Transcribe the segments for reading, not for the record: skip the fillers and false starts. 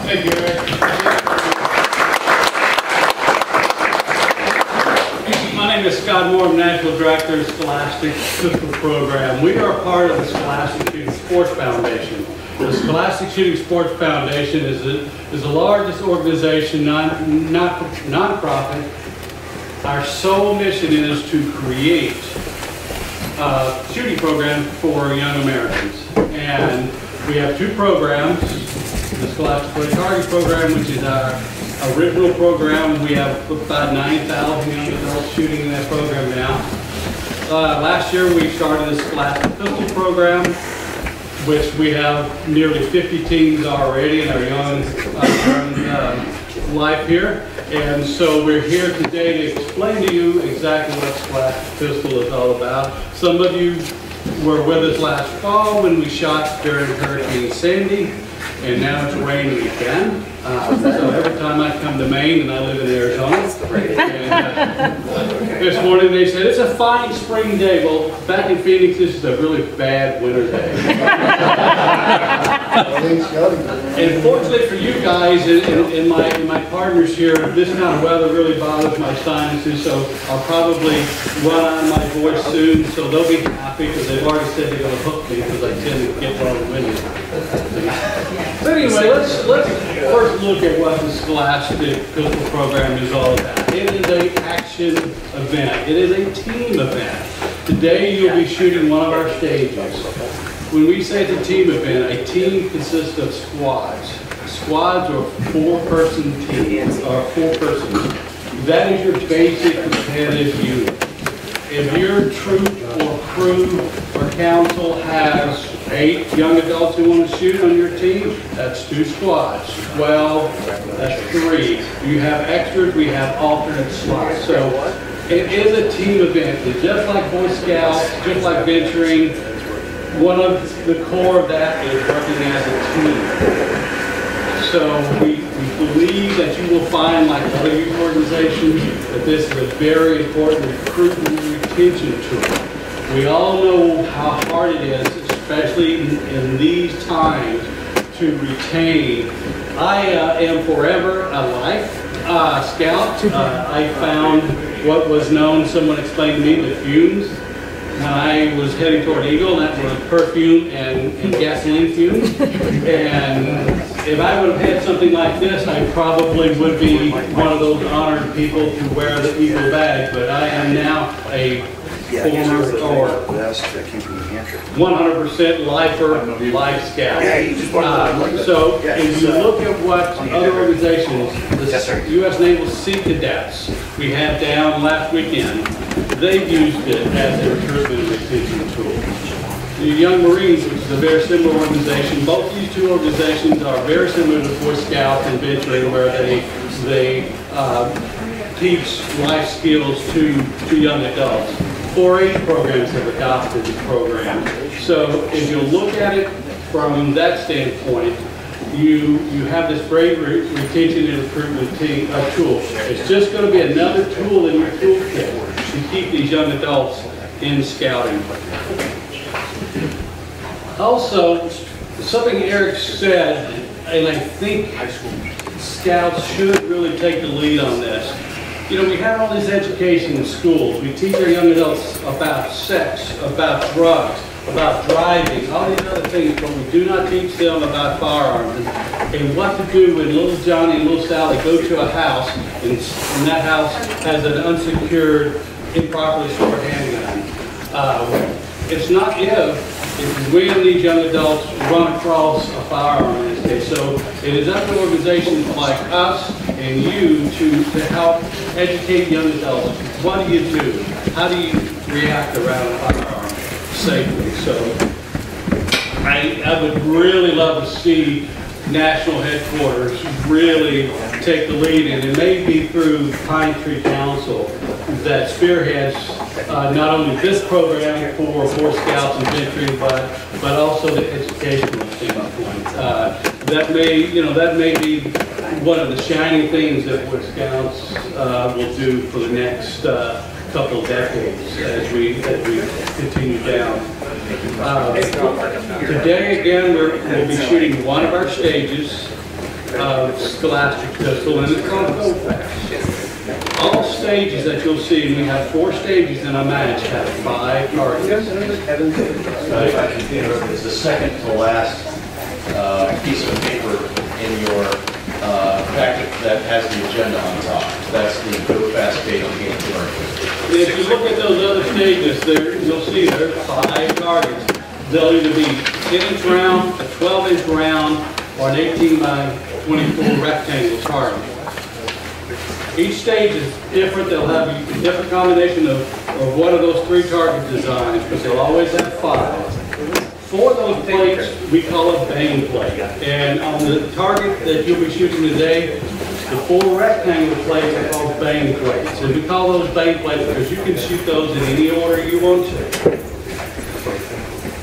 Thank you, Eric. My name is Scott Moore, I'm National Director of the Scholastic Pistol Program. We are part of the Scholastic Shooting Sports Foundation. The Scholastic Shooting Sports Foundation is the largest organization, non-profit. Our sole mission is to create a shooting program for young Americans. And we have two programs. The Scholastic Play Target program, which is our original program. We have about 9,000 young adults shooting in that program now. Last year we started the Scholastic Pistol program, which we have nearly 50 teams already in our young life here. And so we're here today to explain to you exactly what Scholastic Pistol is all about. Some of you were with us last fall when we shot during Hurricane Sandy. And now it's raining again. So every time I come to Maine, and I live in Arizona, and, this morning they said, it's a fine spring day. Well, back in Phoenix, this is a really bad winter day. And fortunately for you guys and my partners here, this kind of weather really bothers my sinuses, so I'll probably run out of my voice soon, so they'll be happy because they've already said they're going to hook me because I tend to get long winded. So anyway, let's first look at what the Scholastic Pistol program is all about. It is an action event. It is a team event. Today you'll be shooting one of our stages. When we say it's a team event, a team consists of squads. Squads are four-person teams, or four persons. That is your basic competitive unit. If your troop or crew or council has 8 young adults who want to shoot on your team, that's 2 squads. 12, that's 3. You have extras, we have alternate slots. So it is a team event. It's just like Boy Scouts, just like venturing. One of the core of that is working as a team. So we believe that you will find, like other youth organizations, that this is a very important recruitment and retention tool. We all know how hard it is, especially in these times, to retain. I am forever a life scout. I found what was known, someone explained to me, the fumes. When I was heading toward Eagle, that was perfume and gasoline fumes. And if I would have had something like this, I probably would be one of those honored people to wear the Eagle badge. But I am now a former or 100% lifer, life scout. So if you look at what other organizations, the U.S. Naval Sea Cadets we had down last weekend, they've used it as a recruitment and retention tool. The Young Marines, which is a very similar organization, both these two organizations are very similar to Boy Scouts and venturing, where they teach life skills to young adults. 4-H programs have adopted this program. So if you look at it from that standpoint, you have this great retention and recruitment tool. It's just going to be another tool in your toolkit to keep these young adults in scouting. Also, something Eric said, and I think scouts should really take the lead on this. You know, we have all this education in schools. We teach our young adults about sex, about drugs, about driving, all these other things, but we do not teach them about firearms and what to do when little Johnny and little Sally go to a house and that house has an unsecured, improperly stored handgun. It's not if when these young adults run across a firearm in this case. So it is up to organizations like us and you to help educate young adults. What do you do? How do you react around a firearm safely? So I would really love to see national headquarters really take the lead, and it may be through Pine Tree Council that spearheads not only this program for Boy Scouts and Infantry, but also the educational standpoint. That may be one of the shining things that Boy Scouts will do for the next couple of decades as we continue down. Today again we'll be shooting one of our stages of Scholastic Pistol, and it's called Go Fast. All stages that you'll see, we have 4 stages in a match, have 5 targets. It's the second to last piece of paper in your packet that has the agenda on top. That's the Go Fast page of the game. If you look at those other stages, you'll see there's 5 targets. They'll either be 10-inch round, a 12-inch round, or an 18 by 24 rectangle target. Each stage is different. They'll have a different combination of one of those 3 target designs, but they'll always have 5. For those plates, we call it bang plate. And on the target that you'll be shooting today, the 4 rectangle plates are called bang plates. And we call those bang plates because you can shoot those in any order you want to.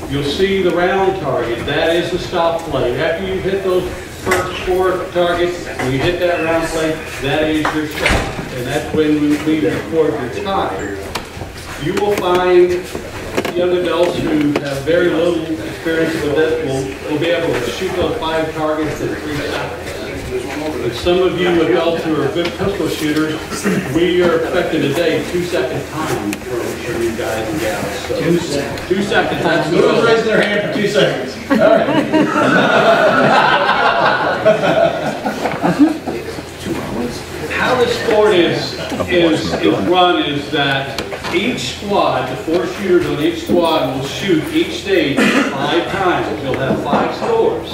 You'll see the round target. That is the stop plate. After you hit those first 4 targets, when you hit that round plate, that is your shot. And that's when we record your time. You will find young adults who have very little experience with this will be able to shoot those 5 targets in 3 seconds. And some of you adults who are good pistol shooters, we are expecting today 2-second time for you guys and gals. So 2 seconds. That's Who was raising their hand for 2 seconds? All right. How the sport is run is that each squad, the 4 shooters on each squad, will shoot each stage 5 times. You'll have 5 scores.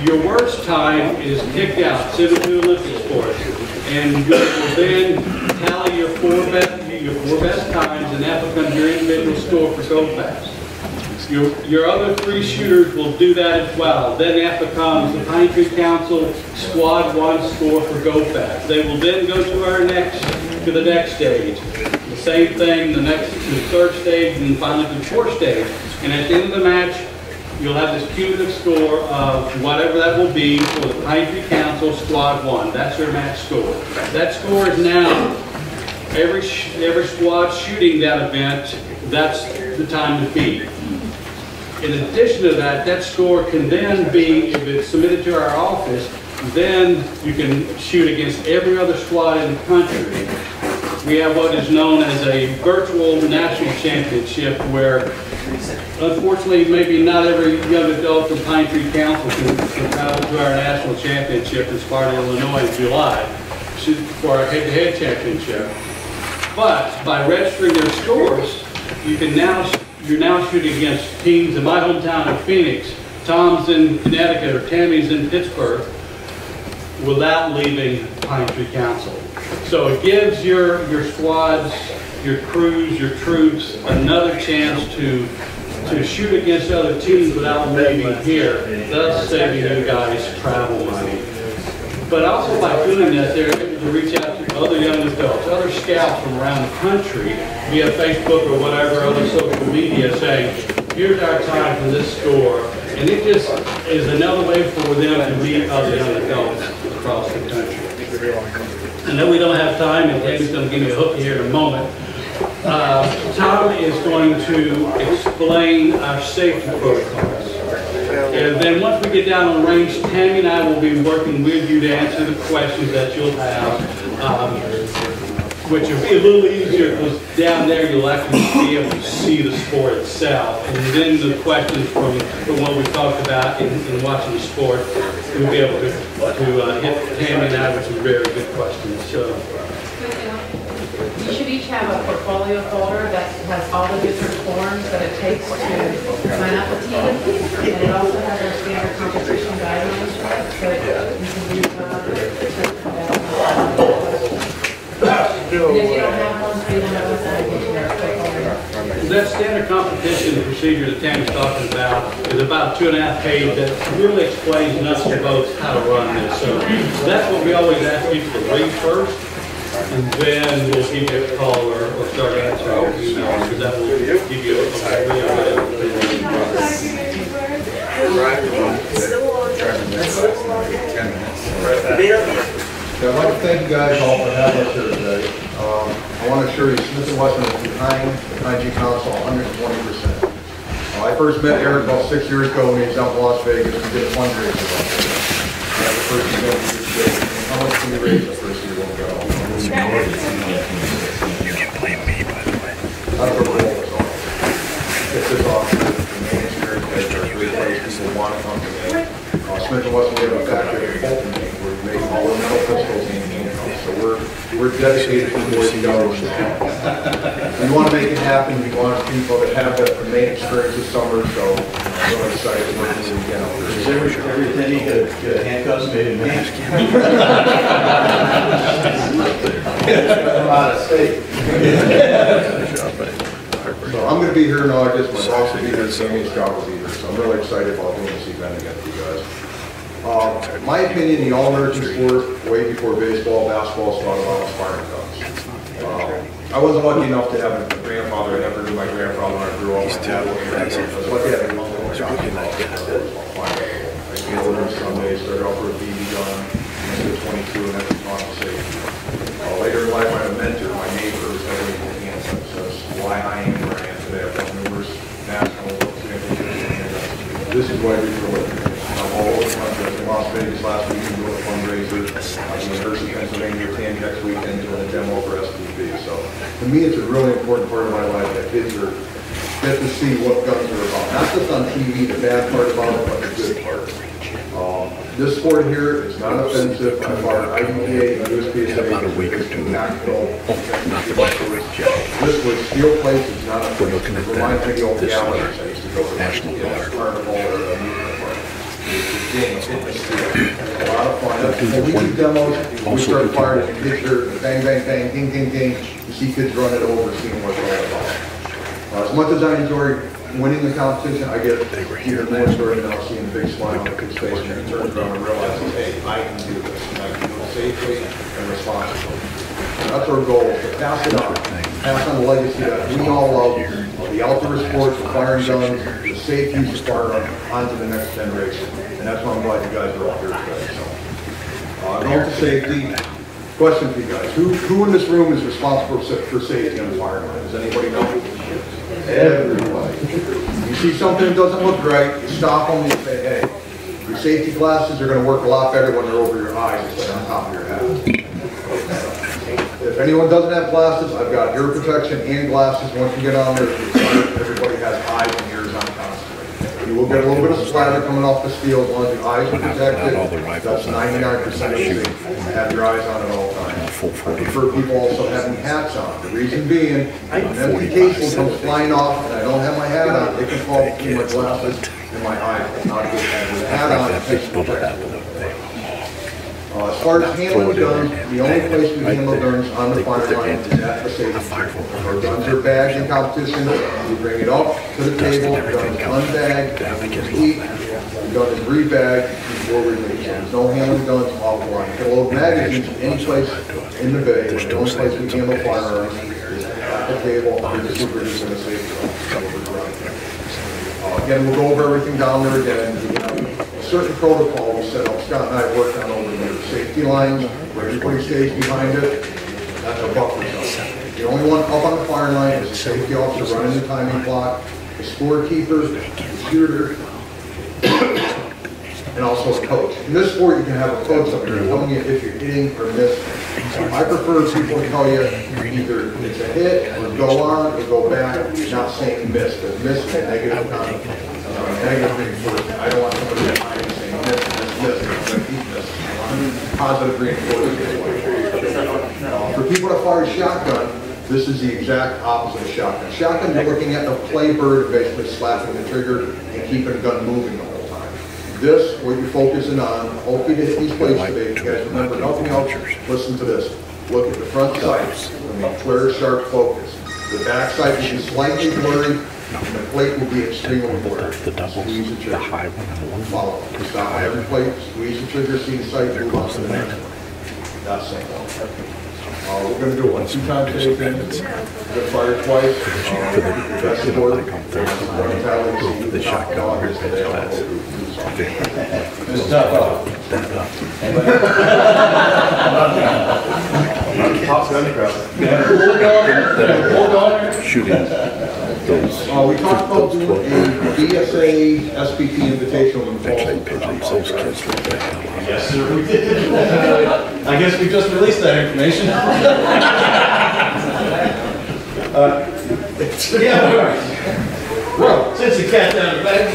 Your worst time is kicked out, similar to Olympic sports, and you will then tally your 4 best times, and that becomes your individual score for Go Fast. Your other 3 shooters will do that as well. Then that becomes the Pine Tree Council Squad 1 score for Go Fast. They will then go to the next stage. The same thing, the 3rd stage, and finally the 4th stage. And at the end of the match, you'll have this cumulative score of whatever that will be for the Pine Tree Council Squad 1. That's your match score. That score is now, every squad shooting that event, that's the time to beat. In addition to that, that score can then be, if it's submitted to our office, then you can shoot against every other squad in the country. We have what is known as a virtual national championship where, unfortunately, maybe not every young adult from Pine Tree Council can travel to our national championship in Sparta, Illinois in July for our head-to-head championship. But by registering their scores, you're now shooting against teams in my hometown of Phoenix, Tom's in Connecticut, or Tammy's in Pittsburgh, without leaving Pine Tree Council. So it gives your squads, your crews, your troops another chance to shoot against other teams without leaving here, thus saving you guys travel money. But also by doing that, they're able to reach out to other young adults, other scouts from around the country via Facebook or whatever other social media saying, here's our time for this score. And it just is another way for them to meet other young adults across the country. I know we don't have time, and David's going to give me a hook here in a moment. Tom is going to explain our safety protocols. And then once we get down on range, Tammy and I will be working with you to answer the questions that you'll have, which will be a little easier because down there you'll actually be able to see the sport itself. And then the questions from what we talked about in watching the sport, we'll be able to hit Tammy and I with some very good questions. So. You should each have a portfolio folder that has all the different forms that it takes to sign up a team. And it also has our standard competition guidelines so you can use and if you don't have one, please have us. That's standard competition procedure that Tammy's talking about is about 2.5 pages that really explains nuts and bolts how to run this. So that's what we always ask people to read first, and then we'll give you a call or start answering your email, because that will give you a really I'd like to thank you guys all for having us here today. I want to assure you, Smith & Wesson is behind the Hinds Council 120%. I first met Eric about 6 years ago when he was out in Las Vegas. We did a fundraiser. The first event we did today. How much can we raise the first year we'll go? You can't blame me, by the way. That's what we're always on. Get this off the main experience that there's great ways people want to come today. Smith & Wesson, we have a factory in Fulton, where we make all the metal pistols and handguns. So we're dedicated to the Boy Scouts. We want to make it happen. We want people to have that main experience this summer. So I'm really excited to work this weekend out there. Everything you get handcuffs made in Mexico. Out of state. So I'm going to be here in August. My boss will be here. Sammy Scott will be here. So I'm really excited about doing this event again for you guys. My opinion, the all-American sport, way before baseball, basketball, started on aspiring guns. I wasn't lucky enough to have a grandfather. I never knew my grandfather when I grew up. I was lucky to have a uncle who shot me. I over Sunday, started off with a BB gun, went to 22, and that's on safety. Later in life, I had a mentor, my neighbor, who's heavily into handsets. So that's why I am where I am today. I've won numerous national championships. This is what I do for a living. I'm all over the country. I was in Las Vegas last week doing a fundraiser. I was in University of Pennsylvania with next weekend doing a demo for SPB. So to me, it's a really important part of my life that kids get to see what guns are about. Not just on TV, the bad part about it, but the good part. This sport here is not offensive. I fought IDPA and USPSA. About a week or two. Not Not the microwave jack. This was steel plates. It's not offensive. We're looking at It reminds me of the old this galleries year. I used to go to. National Guard. Carnival or a lot of fun. When we do demos, we start firing the kids here, bang, bang, bang, ding, ding, ding. You see kids run it over, seeing what they're all about. As much as I enjoy winning the competition, I get even more story than I'll see a big smile on his face when he turns around and realizes, hey, I can do this, and I can do it safely and responsibly. That's our goal, to pass it on, pass on the legacy that we all love, the outdoor sports, the firing guns, the safety of firearms onto the next generation. And that's why I'm glad you guys are all here today. So, going to safety, question for you guys. Who in this room is responsible for safety on the firearm? Does anybody know? Everybody. You see something that doesn't look right, you stop them and you say, hey, your safety glasses are going to work a lot better when they're over your eyes instead of on top of your head. If anyone doesn't have glasses, I've got ear protection and glasses. Once you get on there, everybody has eyes and ears on constantly. You will get a little bit of splatter coming off the steel as long as your eyes are protected. That's 99% safe. Have your eyes on at all times. I prefer people also having hats on. The reason being, an empty case will come flying off and I don't have my hat on, it can fall between my glasses and my eyes. It's not good. With a hat on, it takes protection. As far as handling guns, the only place we handle guns on the fire line is at the safety table. Our guns are bagged in competition. We bring it up to the table. The gun is unbagged, complete. The gun is rebagged before we leave. So there's no handling guns offline. You can load magazines any place in the bay. The only place we handle firearms is at the table under the supervision of the safety officer. Again, we'll go over everything down there again. We have a certain protocol we set up. Scott and I worked on over the safety lines where everybody stays behind it. That's a buffer zone. The only one up on the fire line is the safety officer running the timing clock, the scorekeeper, the shooter, and also a coach. In this sport, you can have a coach up there telling you if you're hitting or missing. I prefer people to tell you either it's a hit, or go on, or go back, not saying miss, because miss is a negative negative reinforcement. I don't want somebody to mind saying miss, positive reinforcement. For people that fire shotgun, this is the exact opposite of shotgun. Shotgun, you're looking at the play bird, basically slapping the trigger and keeping the gun moving the whole time. This, what you're focusing on, hopefully to hit these plates today. You guys remember, nothing else, listen to this. Look at the front sights, clear, sharp focus. The back sight is slightly blurry, And the plate will be extremely important. The doubles, Squeeze the the trigger. high one and the low one. Follow. Stop on every plate, squeeze the trigger, see the sight, move on to the next one. That's simple. We're going to do it 2 times today, Ben. We're going to fire twice. That's the order. The shotgun, It's tough. shooting those. We talked about doing a DSA SPT invitational in the Actually, fall. those kids like that. Yes, sir, we did. I guess we just released that information. Well, since the cat's out of the bag,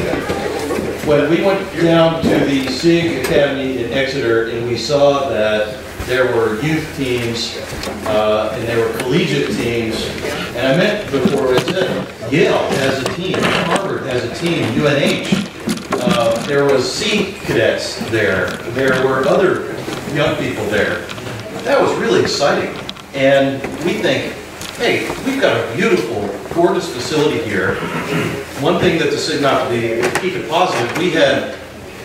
when we went down to the SIG Academy in Exeter and we saw that there were youth teams and there were collegiate teams, and I meant before I said Yale has a team, Harvard has a team, UNH. There was Sea Cadets there. There were other young people there. That was really exciting. And we think, hey, we've got a beautiful, gorgeous facility here. One thing that to keep it positive, we had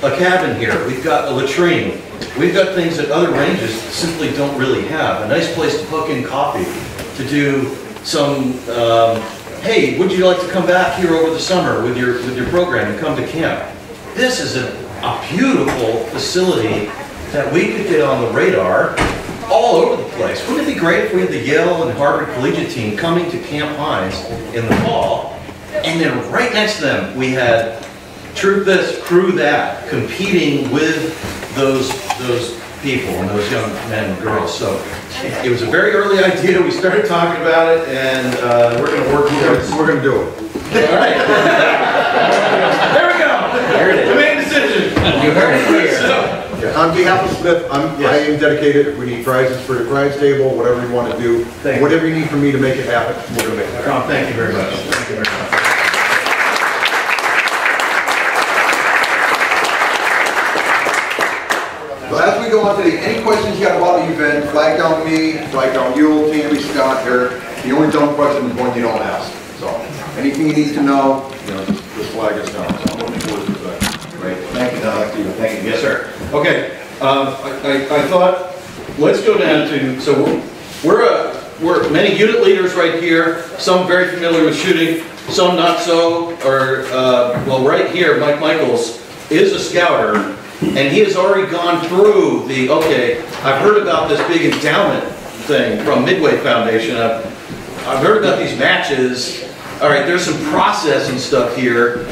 a cabin here. We've got a latrine. We've got things that other ranges simply don't really have. A nice place to hook in coffee, to do some, hey, would you like to come back here over the summer with your program and come to camp? This is a beautiful facility that we could get on the radar all over the place. Wouldn't it be great if we had the Yale and Harvard collegiate team coming to Camp Hinds in the fall, and then right next to them we had Troop This, Crew That, competing with those people and those young men and girls. So it was a very early idea. We started talking about it, and we're going to work towards. We're going to do it. All right. There we go. There it is. The main decision. You heard it here. On behalf of Smith, I Yes. am dedicated. If we need prizes for the prize table, whatever you want to do, Thank you. whatever you need from me to make it happen, we're going to make it happen. Tom, thank you very much. Thank you very much. So as we go on today, any questions you got about the event, flag down me, flag down you, Tammy, Scott, Eric. The only dumb question is one you don't ask. So anything you need to know, just flag us down. So I'm looking forward to that. Great. Thank you, Don. Thank you. Yes, sir. Okay. I thought, let's go down to, so we're many unit leaders right here, some very familiar with shooting, some not so, or, well, right here, Mike Michaels is a scouter, and he has already gone through the, okay, I've heard about this big endowment thing from Midway Foundation. I've heard about these matches. All right, there's some process and stuff here.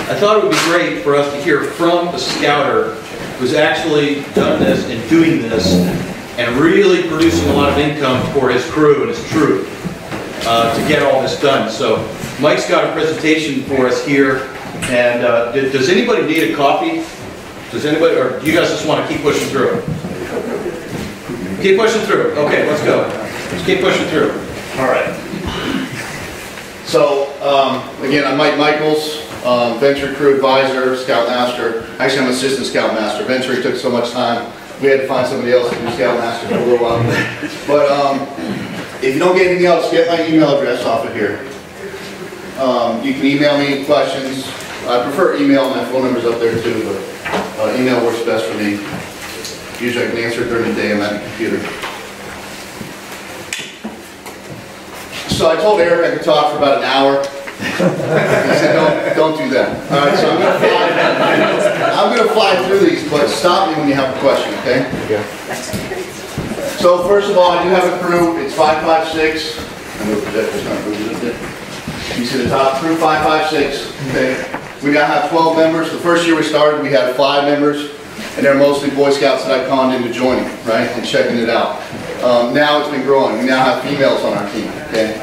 I thought it would be great for us to hear from a scouter who's actually done this and doing this and really producing a lot of income for his crew and his troop to get all this done. So Mike's got a presentation for us here. And does anybody need a coffee? Does anybody, or do you guys just want to keep pushing through? Keep pushing through. Okay, let's go. Let's keep pushing through. All right. So, again, I'm Mike Michaels, Venture Crew Advisor, Scout Master. Actually, I'm Assistant Scout Master. Venture took so much time, we had to find somebody else to do Scout Master for a little while. But if you don't get anything else, get my email address off of here. You can email me questions. I prefer email, my phone number's up there too, but email works best for me. Usually I can answer it during the day, I'm at the computer. So I told Eric I could talk for about an hour. He said, don't do that. All right, so I'm going to fly through these, but stop me when you have a question, okay? Yeah. So first of all, I do have a crew. It's 556. You see the top, crew 556, okay? We now have 12 members. The first year we started, we had 5 members, and they're mostly Boy Scouts that I conned into joining, right, and checking it out. Now it's been growing. We now have females on our team, okay?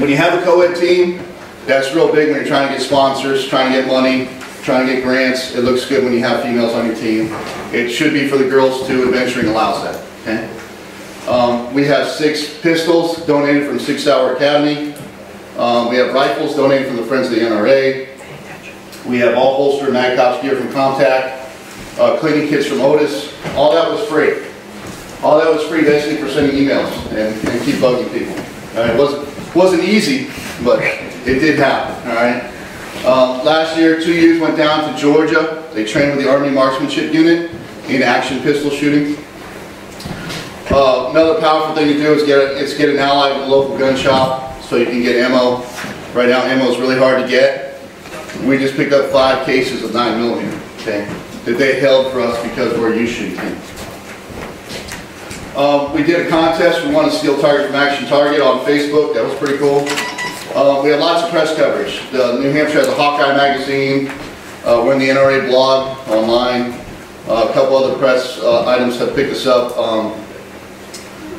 When you have a co-ed team, that's real big when you're trying to get sponsors, trying to get money, trying to get grants. It looks good when you have females on your team. It should be for the girls too. Adventuring allows that, okay? We have 6 pistols donated from 6 Hour Academy. We have rifles donated from the Friends of the NRA. We have all holster mag cops gear from Contact, cleaning kits from Otis. All that was free. All that was free basically for sending emails and keep bugging people. It wasn't easy, but It did happen, all right? Last year, 2 youth went down to Georgia. They trained with the Army Marksmanship Unit in action pistol shooting. Another powerful thing to do is get an ally with a local gun shop so you can get ammo. Right now, ammo is really hard to get. We just picked up 5 cases of 9mm, okay, that they held for us because we're a youth shooting team. We did a contest. We won a steel target from Action Target on Facebook. That was pretty cool. We had lots of press coverage. New Hampshire has a Hawkeye magazine. We're in the NRA blog online. A couple other press items have picked us up.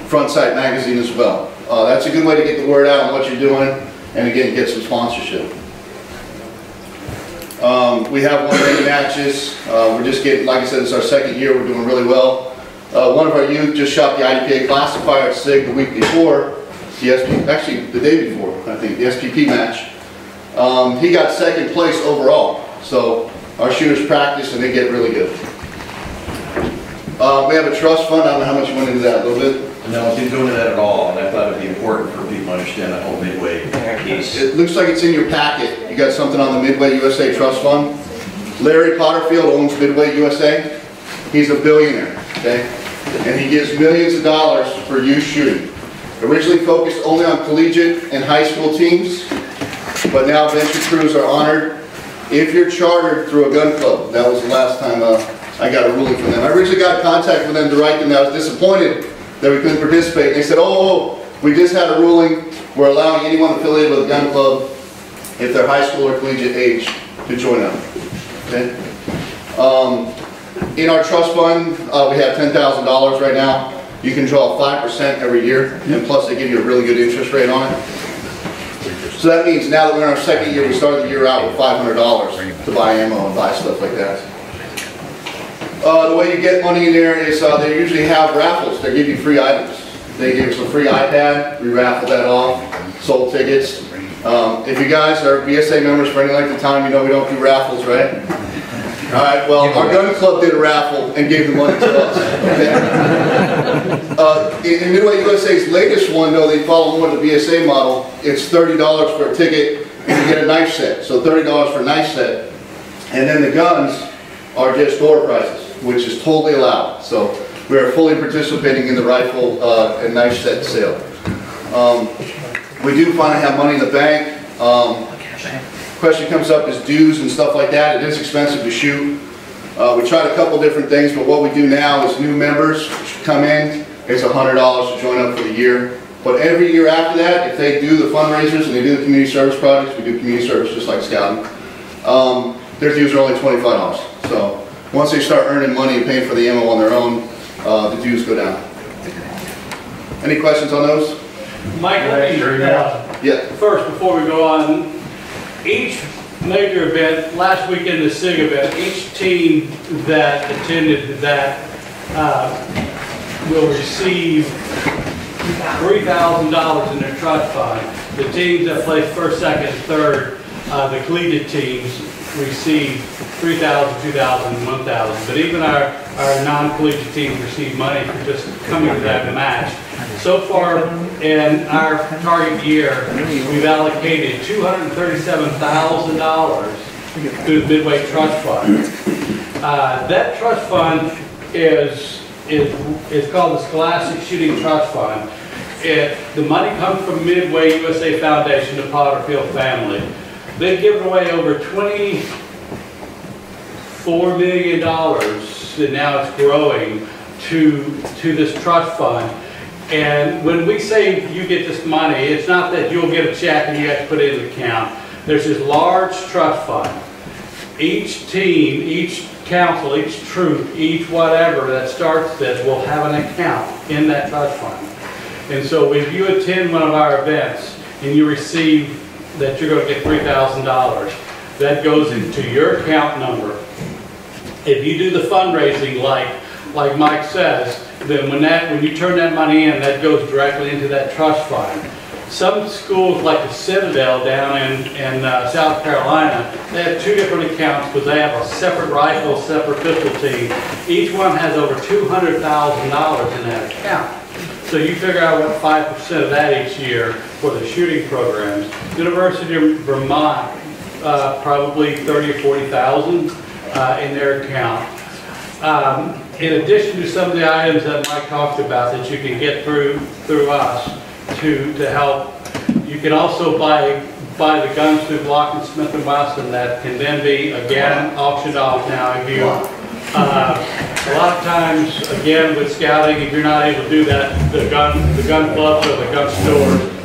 Front Sight magazine as well. That's a good way to get the word out on what you're doing, and again, get some sponsorship. We have 1 many matches. We're just getting, like I said, it's our 2nd year. We're doing really well. One of our youth just shot the IDPA classifier at SIG the week before, actually the day before, I think, the SPP match. He got 2nd place overall. So our shooters practice and they get really good. We have a trust fund. I don't know how much you went into that, a little bit. No, I didn't go into that at all, and I thought it'd be important for people to understand that whole Midway piece. It looks like it's in your packet. You got something on the Midway USA Trust Fund. Larry Potterfield owns Midway USA. He's a billionaire, okay? And he gives millions of dollars for youth shooting. Originally focused only on collegiate and high school teams, but now venture crews are honored if you're chartered through a gun club. That was the last time I got a ruling from them. I originally got in contact with them to write them. I was disappointed that we couldn't participate. They said, oh, we just had a ruling. We're allowing anyone affiliated with a gun club, if they're high school or collegiate age, to join up. Okay? In our trust fund, we have $10,000 right now. You can draw 5% every year, and plus they give you a really good interest rate on it. So that means now that we're in our 2nd year, we started the year out with $500 to buy ammo and buy stuff like that. The way you get money in there is they usually have raffles. They give you free items. They gave us a free iPad. We raffled that off. Sold tickets. If you guys are BSA members for any length of time, you know we don't do raffles, right? All right. Well, our gun club did a raffle and gave the money to us. Okay? In Midway USA's latest one, though, they follow more the BSA model. It's $30 for a ticket and you get a knife set. So $30 for a knife set, and then the guns are just door prizes, which is totally allowed. So we are fully participating in the rifle and knife set sale. We do finally have money in the bank. Question comes up is dues and stuff like that. It is expensive to shoot. We tried a couple different things, but what we do now is new members come in. It's $100 to join up for the year. But every year after that, if they do the fundraisers and they do the community service projects, we do community service just like scouting. Their dues are only $25. So once they start earning money and paying for the ammo on their own, the dues go down. Any questions on those? Mike, Yeah. first, before we go on, each major event, last weekend the SIG event, each team that attended that will receive $3,000 in their trust fund. The teams that placed first, second, third, the collegiate teams receive $3,000, $2,000, $1,000. But even our non-collegiate teams receive money for just coming to that match. So far in our target year, we've allocated $237,000 to the Midway Trust Fund. That trust fund is called the Scholastic Shooting Trust Fund. The money comes from Midway USA Foundation, the Potterfield family. They've given away over $24 million, and now it's growing, to this trust fund. And when we say you get this money, it's not that you'll get a check and you have to put it in the account. There's this large trust fund. Each team, each council, each troop, each whatever that starts this will have an account in that trust fund. And so if you attend one of our events and you receive that you're going to get $3,000, that goes into your account number. If you do the fundraising like Mike says, then when you turn that money in, that goes directly into that trust fund. Some schools like the Citadel down in South Carolina, they have 2 different accounts because they have a separate rifle, separate pistol team. Each one has over $200,000 in that account. So you figure out what 5% of that each year for the shooting programs. University of Vermont, probably 30 or 40,000 in their account. In addition to some of the items that Mike talked about that you can get through us to help, you can also buy the guns through Block & Smith & Wesson that can then be, again, auctioned off now. If you, a lot of times, again, with scouting, if you're not able to do that, the gun clubs or the gun stores,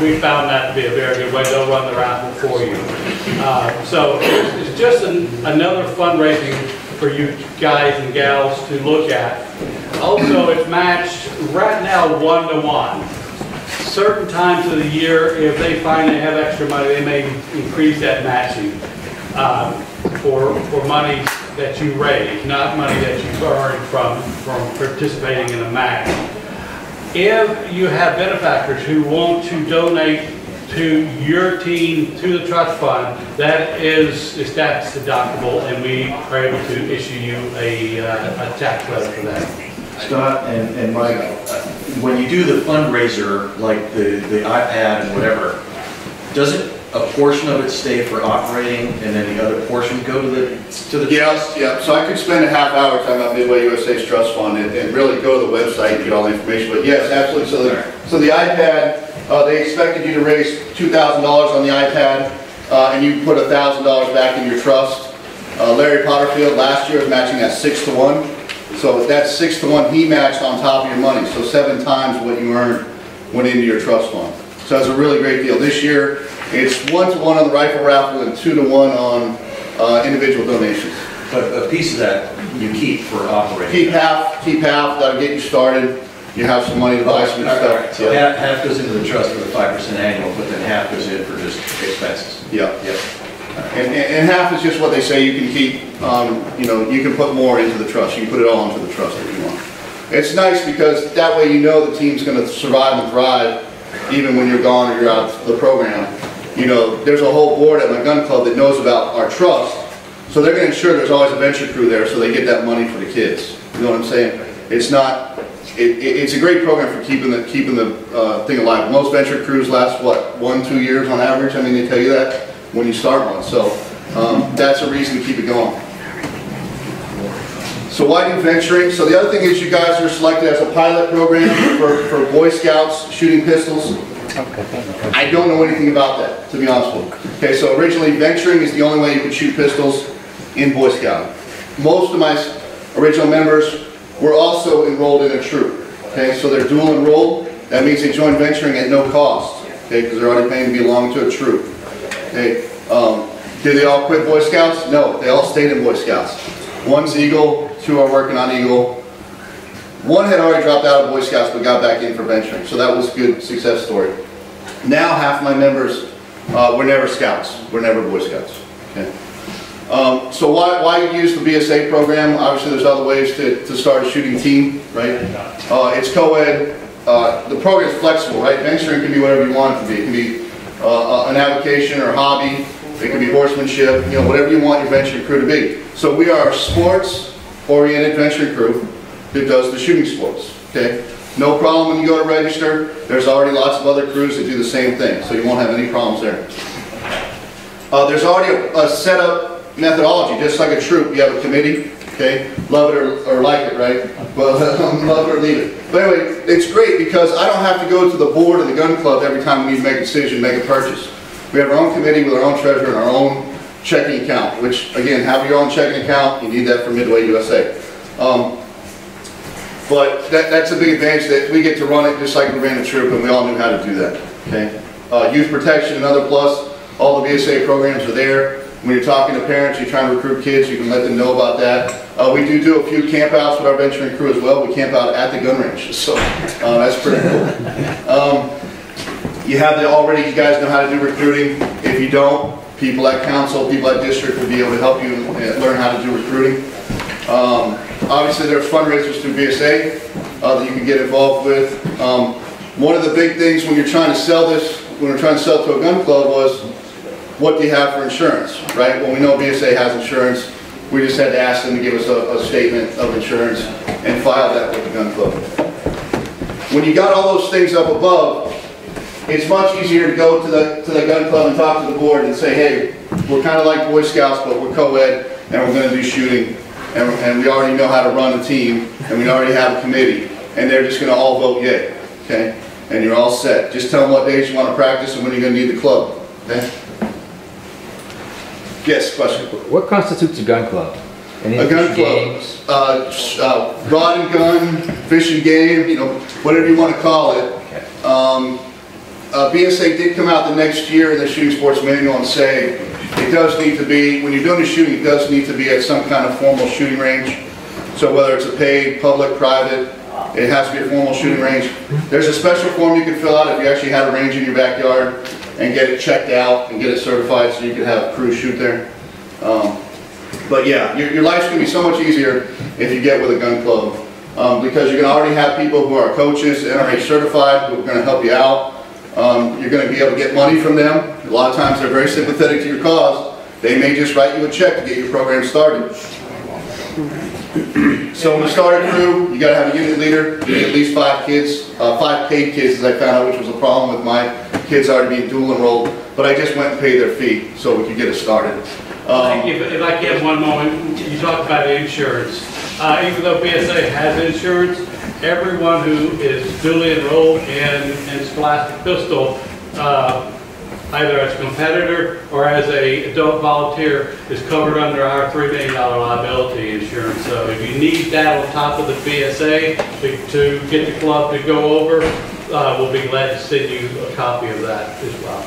we found that to be a very good way. They'll run the raffle for you. So it's just another fundraising for you guys and gals to look at. Also, it's matched right now 1-to-1. Certain times of the year, if they find they have extra money, they may increase that matching for money that you raise, not money that you earn from participating in a match. If you have benefactors who want to donate to your team, to the trust fund, that is tax deductible, and we are able to issue you a tax credit for that. Scott and Mike, when you do the fundraiser, like the iPad and whatever, doesn't a portion of it stay for operating and then the other portion go to the trust? Yeah. So I could spend a half hour talking about Midway USA's trust fund and really go to the website and get all the information. But yes, absolutely. So the iPad, they expected you to raise $2,000 on the iPad, and you put $1,000 back in your trust. Larry Potterfield last year was matching at 6-to-1. So that's 6-to-1 he matched on top of your money. So 7 times what you earned went into your trust fund. So that's a really great deal. This year, it's 1-to-1 on the rifle raffle and 2-to-1 on individual donations. But a piece of that you keep for operating. Keep half, that'll get you started. You have some money to buy some stuff. So half goes into the trust for the 5% annual, but then half goes in for just expenses. Yeah. And half is just what they say you can keep. You know, you can put more into the trust. You can put it all into the trust if you want. It's nice because that way you know the team's going to survive and thrive even when you're gone or you're out of the program. You know, there's a whole board at my gun club that knows about our trust, so they're going to ensure there's always a venture crew there so they get that money for the kids. You know what I'm saying? It's not. It's a great program for keeping the thing alive. Most venture crews last what, 1-2 years on average. I mean, they tell you that when you start one. So that's a reason to keep it going. So why do venturing? So the other thing is you guys are selected as a pilot program for Boy Scouts shooting pistols. I don't know anything about that, to be honest with you. Okay, so originally venturing is the only way you could shoot pistols in Boy Scout. Most of my original members were also enrolled in a troop. Okay, so they're dual enrolled. That means they join venturing at no cost. Okay, because they're already paying to belong to a troop. Okay, did they all quit Boy Scouts? No, they all stayed in Boy Scouts. One's Eagle, 2 are working on Eagle. 1 had already dropped out of Boy Scouts but got back in for venturing, so that was a good success story. Now half my members were never Scouts, were never Boy Scouts. Okay. So why use the BSA program? Obviously there's other ways to start a shooting team, right? It's co-ed. The program is flexible, right? Venturing can be whatever you want it to be. It can be an avocation or a hobby. It can be horsemanship, you know, whatever you want your venturing crew to be. So we are a sports-oriented venturing crew that does the shooting sports, okay? No problem when you go to register. There's already lots of other crews that do the same thing, so you won't have any problems there. There's already a set up methodology, just like a troop. You have a committee, okay? Love it or like it, right? Well, love it or leave it. But anyway, it's great because I don't have to go to the board of the gun club every time we need to make a decision, make a purchase. We have our own committee with our own treasurer and our own checking account, which again, have your own checking account. You need that for Midway USA. But that's a big advantage that we get to run it just like we ran the troop, and we all knew how to do that. Okay. Youth protection, another plus. All the BSA programs are there. When you're talking to parents, you're trying to recruit kids, you can let them know about that. We do a few campouts with our venturing crew as well. We camp out at the gun range, so that's pretty cool. You have you guys know how to do recruiting. If you don't, people at council, people at district will be able to help you learn how to do recruiting. Obviously there's fundraisers through BSA that you can get involved with. One of the big things when you're trying to sell this, when we're trying to sell to a gun club was, what do you have for insurance, right? Well, we know BSA has insurance. We just had to ask them to give us a statement of insurance and file that with the gun club. When you got all those things up above, it's much easier to go to the gun club and talk to the board and say, hey, we're kind of like Boy Scouts, but we're co-ed, and we're going to do shooting, and we already know how to run a team, and we already have a committee, and they're just going to all vote yay, okay? And you're all set. Just tell them what days you want to practice and when you're going to need the club, okay? Yes, question? What constitutes a gun club? Any A gun games? club, rod and gun, fish and game, you know, whatever you want to call it. Okay. BSA did come out the next year in the shooting sports manual and say it does need to be, when you're doing the shooting, it does need to be at some kind of formal shooting range. So whether it's a paid, public, private, it has to be a formal shooting range. There's a special form you can fill out if you actually have a range in your backyard and get it checked out and get it certified so you can have a crew shoot there. But yeah, your life's going to be so much easier if you get with a gun club because you're going to already have people who are coaches, NRA certified, who are going to help you out. You're going to be able to get money from them. A lot of times they're very sympathetic to your cause. They may just write you a check to get your program started. So when you start a crew, you got to have a unit leader. You need at least 5 kids, 5 paid kids, as I found out, which was a problem with my kids already being dual enrolled. But I just went and paid their fee so we could get it started. If I can, one moment, you talked about insurance. Even though BSA has insurance, everyone who is duly enrolled in Scholastic Pistol, either as a competitor or as an adult volunteer, is covered under our $3 million liability insurance. So if you need that on top of the BSA to get the club to go over, we'll be glad to send you a copy of that as well.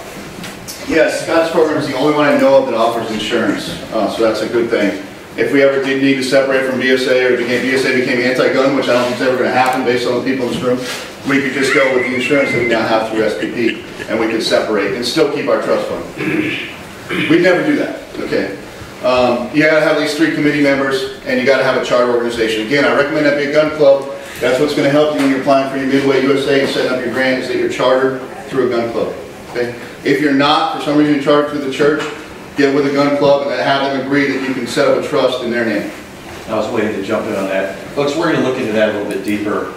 Yes, Scott's program is the only one I know of that offers insurance, so that's a good thing. If we ever did need to separate from BSA or BSA became anti-gun, which I don't think is ever going to happen based on the people in this room, we could just go with the insurance that we now have through SPP, and we could separate and still keep our trust fund. We'd never do that, okay? You got to have at least 3 committee members, and you got to have a charter organization. Again, I recommend that be a gun club. That's what's going to help you when you're applying for your Midway USA and setting up your grant, is that you're chartered through a gun club, okay? If you're not, for some reason, you're chartered through the church, get with a gun club and have them agree that you can set up a trust in their name. I was waiting to jump in on that. Folks, we're going to look into that a little bit deeper.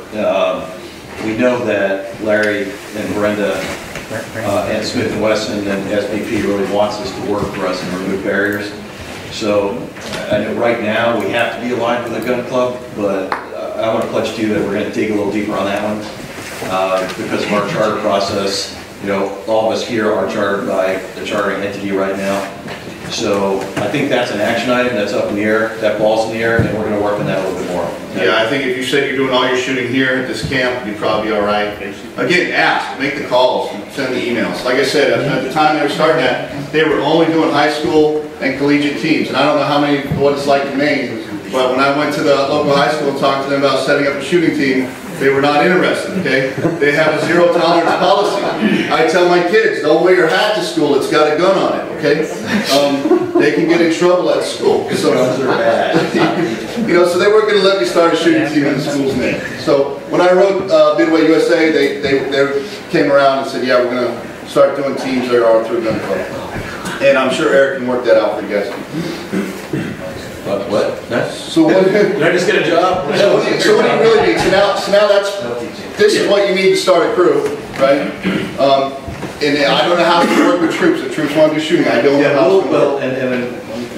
We know that Larry and Brenda and Smith & Wesson and SPP really wants us to work for us and remove barriers. So I know right now we have to be aligned with a gun club, but I want to pledge to you that we're going to dig a little deeper on that one because of our charter process. You know, all of us here are chartered by the chartering entity right now. So I think that's an action item that's up in the air, that ball's in the air, and we're going to work on that a little bit more. Okay? Yeah, I think if you said you're doing all your shooting here at this camp, you'd probably be all right. Again, ask, make the calls, send the emails. Like I said, at the time they were starting that, they were only doing high school and collegiate teams. And I don't know what it's like in Maine, but when I went to the local high school and talked to them about setting up a shooting team, they were not interested, okay? They have a zero tolerance policy. I tell my kids, don't wear your hat to school, it's got a gun on it, okay? They can get in trouble at school. So, you know, so they weren't going to let me start a shooting team in the school's name. So when I wrote Midway USA, they came around and said, yeah, we're going to start doing teams that are through a gun club. And I'm sure Eric can work that out for you guys. What? So what? Did I just get a job? So what do you really need? So now this is what you need to start a crew, right? And I don't know how to work with troops. If troops want to do shooting, I don't know how to well, and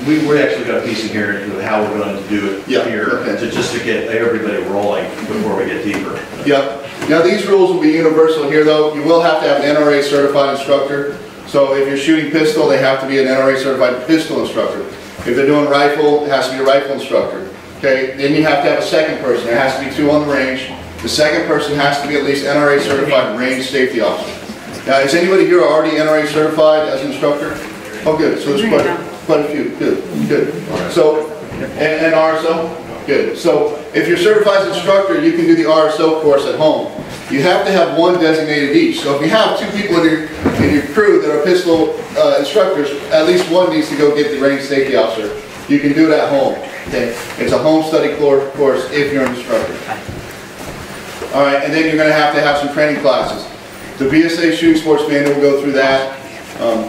we actually got a piece in here of how we're going to do it here, okay. just to get everybody rolling before we get deeper. Yep. Now these rules will be universal here, though. You will have to have an NRA certified instructor. So if you're shooting pistol, they have to be an NRA certified pistol instructor. If they're doing rifle, it has to be a rifle instructor. Okay, then you have to have a second person. There has to be 2 on the range. The second person has to be at least NRA certified range safety officer. Now, is anybody here already NRA certified as an instructor? Oh, good. So there's quite a few. Good. So, and RSO? Good. So if you're certified as an instructor, you can do the RSO course at home. You have to have 1 designated each. So if you have 2 people in your crew that are pistol instructors, at least 1 needs to go get the range safety officer. You can do it at home. Okay? It's a home study course if you're an instructor. All right, and then you're going to have some training classes. The BSA Shooting Sports Manual will go through that.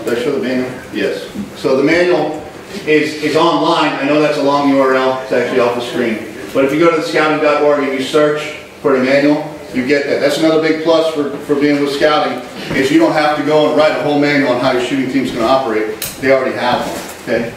Did I show the manual? Yes. So the manual is online. I know that's a long URL. It's actually off the screen. But if you go to the scouting.org and you search for the manual, you get that. That's another big plus for being with scouting, is you don't have to go and write a whole manual on how your shooting team's going to operate. They already have one, okay?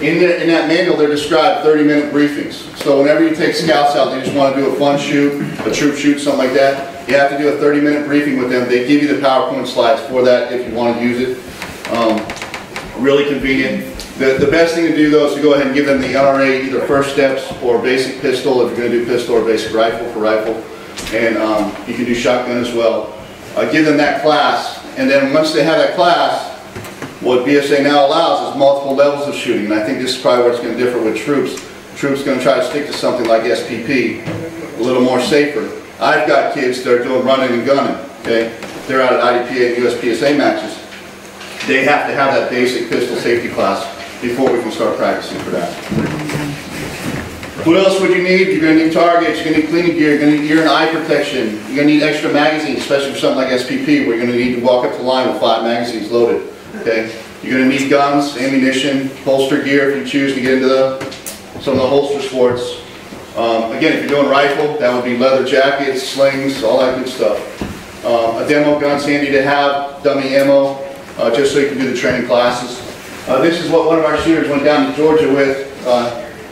In that manual, they're described 30-minute briefings. So whenever you take scouts out, they just want to do a fun shoot, a troop shoot, something like that, you have to do a 30-minute briefing with them. They give you the PowerPoint slides for that if you want to use it. Really convenient. The best thing to do, though, is to go ahead and give them the NRA, either first steps or basic pistol, if you're going to do pistol, or basic rifle for rifle. And you can do shotgun as well. Give them that class, and then once they have that class, what BSA now allows is multiple levels of shooting, and I think this is probably where it's going to differ with troops. Troops are going to try to stick to something like SPP, a little more safer. I've got kids that are doing running and gunning, okay? They're out at IDPA and USPSA matches. They have to have that basic pistol safety class before we can start practicing for that. What else would you need? You're going to need targets, you're going to need cleaning gear, you're going to need ear and eye protection, you're going to need extra magazines, especially for something like SPP, where you're going to need to walk up to the line with 5 magazines loaded. Okay? You're going to need guns, ammunition, holster gear if you choose to get into some of the holster sports. Again, if you're doing rifle, that would be leather jackets, slings, all that good stuff. A demo gun's handy to have, dummy ammo, just so you can do the training classes. This is what one of our shooters went down to Georgia with.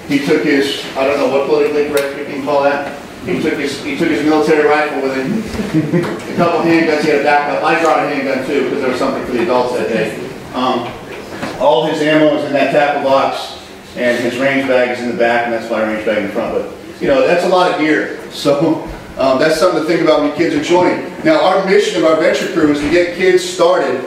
He took his, I don't know what politically correct you can call that. He took his military rifle with him. A couple handguns, he had a backup. I brought a handgun too, because there was something for the adults that day. All his ammo is in that tackle box, and his range bag is in the back, and that's my range bag in the front. But, you know, that's a lot of gear. So that's something to think about when your kids are joining. Now, our mission of our venture crew is to get kids started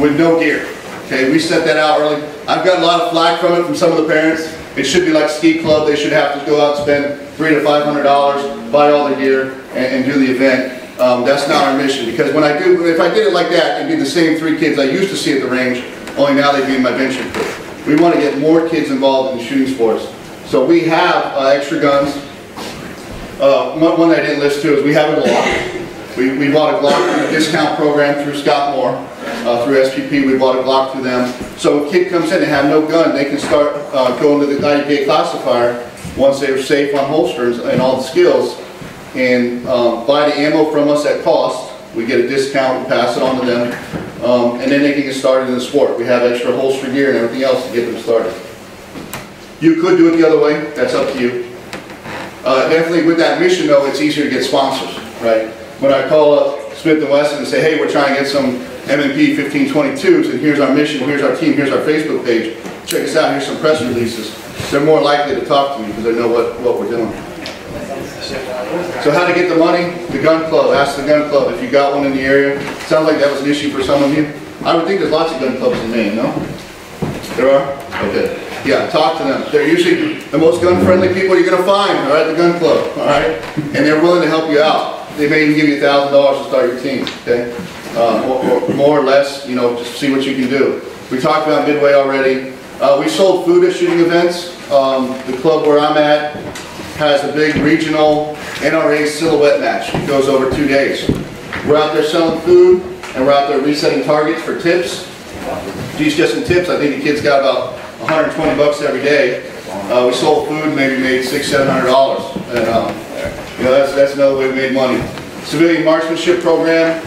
with no gear. Okay, we set that out early. I've got a lot of flack from it from some of the parents. It should be like ski club. They should have to go out and spend $300 to $500, buy all the gear, and do the event. That's not our mission, because when if I did it like that, it'd be the same 3 kids I used to see at the range, only now they'd be in my venture crew. We want to get more kids involved in the shooting sports. So we have extra guns. One that I didn't list too is we have a Glock. We bought a Glock through a discount program through Scott Moore. Through SPP, we bought a Glock through them. So if a kid comes in and have no gun, they can start going to the IDPA classifier once they're safe on holsters and all the skills, and buy the ammo from us at cost. We get a discount and pass it on to them, and then they can get started in the sport. We have extra holster gear and everything else to get them started. You could do it the other way. That's up to you. Definitely with that mission, though, it's easier to get sponsors, right? When I call up Smith & Wesson and say, hey, we're trying to get some M&P 1522s, and here's our mission, here's our team, here's our Facebook page, check us out, here's some press releases, they're more likely to talk to me because they know what we're doing. So how to get the money? The gun club. Ask the gun club if you got one in the area. Sounds like that was an issue for some of you. I would think there's lots of gun clubs in Maine, no? There are? Okay. Yeah, talk to them. They're usually the most gun-friendly people you're going to find, all right, at the gun club, all right? And they're willing to help you out. They may even give you $1,000 to start your team, okay? Or more or less, you know, just see what you can do. We talked about Midway already. We sold food at shooting events. The club where I'm at has a big regional NRA silhouette match. It goes over 2 days. We're out there selling food, and we're out there resetting targets for tips. Geez, just in tips, I think the kids got about 120 bucks every day. We sold food, maybe made $600, $700. And, you know, that's another way we made money. Civilian marksmanship program,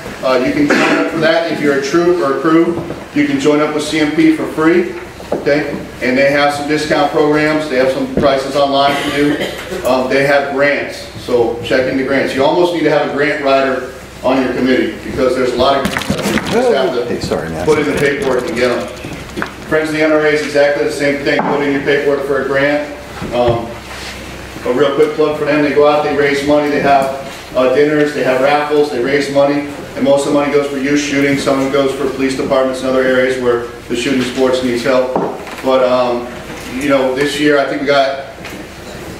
you can join up for that if you're a troop or a crew. You can join up with CMP for free, okay? And they have some discount programs. They have some prices online for you. They have grants, so check into grants. You almost need to have a grant writer on your committee because there's a lot of you just have to put in the paperwork to get them. Friends of the NRA is exactly the same thing. Put in your paperwork for a grant. A real quick plug for them, they go out, they raise money, they have dinners, they have raffles, they raise money, and most of the money goes for youth shooting. Some of it goes for police departments and other areas where the shooting sports needs help. But, you know, this year I think we got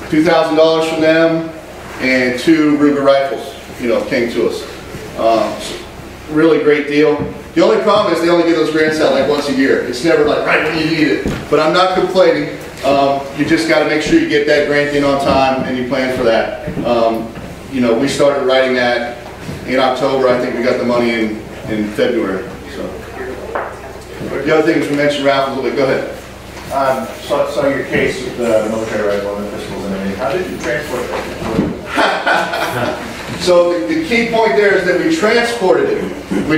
$2,000 from them and 2 Ruger rifles, you know, came to us. Really great deal. The only problem is they only give those grants out like once a year. It's never like right when you need it. But I'm not complaining. You just got to make sure you get that grant in on time and you plan for that. You know, we started writing that in October. I think we got the money in February. So the other thing is we mentioned raffles a little bit. Go ahead. So your case with the military rifle and the pistols and everything, how did you transport that? So the key point there is that we transported it. We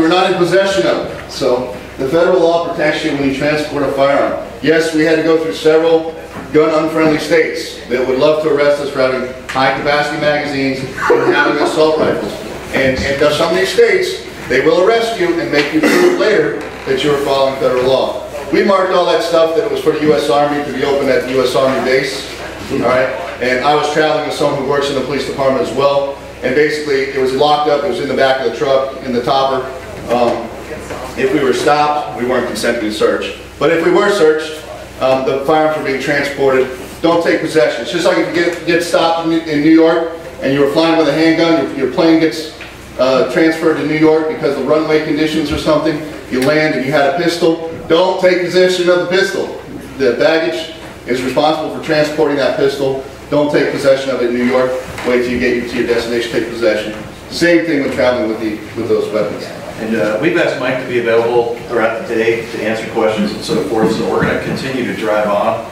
were not in possession of it. So the federal law protects you when you transport a firearm. Yes, we had to go through several gun-unfriendly states that would love to arrest us for having high-capacity magazines and having assault rifles. And some of these states, they will arrest you and make you prove later that you were following federal law. We marked all that stuff that it was for the U.S. Army to be open at the U.S. Army base. All right, and I was traveling with someone who works in the police department as well. And basically, it was locked up. It was in the back of the truck, in the topper. If we were stopped, we weren't consenting to search. But if we were searched, the firearms were being transported. Don't take possession. It's just like if you get stopped in New York and you were flying with a handgun, your plane gets transferred to New York because of runway conditions or something. You land and you had a pistol. Don't take possession of the pistol. The baggage is responsible for transporting that pistol. Don't take possession of it in New York. Wait till you get to your destination, take possession. Same thing when traveling with those weapons. And we've asked Mike to be available throughout the day to answer questions and so forth, so we're going to continue to drive on